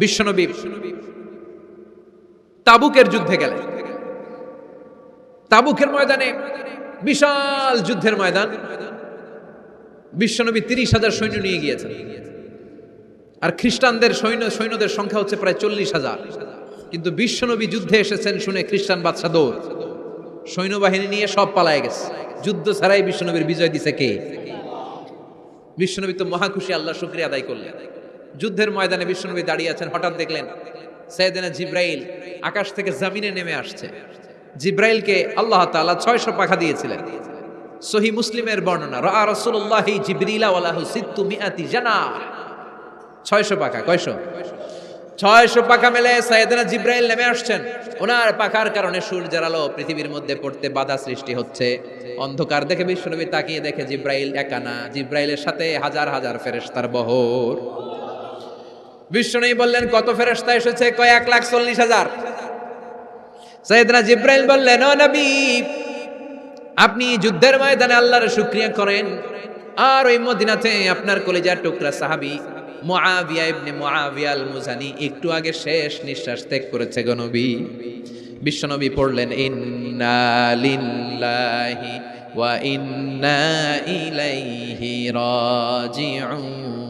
বিশ্বনবী তাবুকের যুদ্ধে গেলেন। তাবুকের ময়দানে বিশাল যুদ্ধের ময়দান, বিশ্বনবী 30,000 সৈন্য নিয়ে গিয়েছেন, আর খ্রিস্টানদের সৈন্যদের সংখ্যা হচ্ছে প্রায় 40,000। কিন্তু বিশ্বনবী যুদ্ধে এসেছেন শুনে খ্রিস্টান বাদশা দৌড়, সৈন্যবাহিনী নিয়ে সব পালায় গেছে। যুদ্ধ ছাড়াই বিশ্বনবীর বিজয় দিছে কে? বিশ্বনবী তো মহাখুশি, আল্লাহ শুকরিয়া আদায় করলেন। যুদ্ধের ময়দানে বিশ্বনবী দাঁড়িয়ে আছেন, হঠাৎ দেখলেন সাইয়েদনা জিব্রাইল আকাশ থেকে জমিনে নেমে আসছে। জিব্রাইলকে আল্লাহ তাআলা 600 পাখা দিয়েছিলেন। সহিহ মুসলিমের বর্ণনা, রাআ রাসূলুল্লাহি জিবরিলা ওয়া লাহু 600 জানাহ। 600 পাখা। কয়শো? 600 পাখা মেলে সাইয়েদনা জিব্রাইল নেমে আসছেন। ওনার পাখার কারণে সূর্যের আলো পৃথিবীর মধ্যে পড়তে বাধা সৃষ্টি হচ্ছে। অন্ধকার দেখে বিশ্বনবী তাকিয়ে দেখে জিব্রাইল একা না, জিব্রাইলের সাথে হাজার হাজার ফেরেশতার বহর। বিশ্বনবী বললেন, কত ফেরেশতা এসেছে? কয় 1,40,000। সাইয়েদনা জিব্রাইল বললেন, ও নবী, আপনি যুদ্ধের ময়দানে আল্লাহর শুকরিয়া করেন, আর ওই মদিনাতে আপনার কলিজার টুকরা সাহাবী মুআবিয়া ইবনে মুআবিয়া আল মুজানি একটু আগে শেষ নিঃশ্বাস ত্যাগ করেছে গো নবী। বিশ্বনবী পড়লেন, ইন্না লিল্লাহি ওয়া ইন্না ইলাইহি রাজিউন।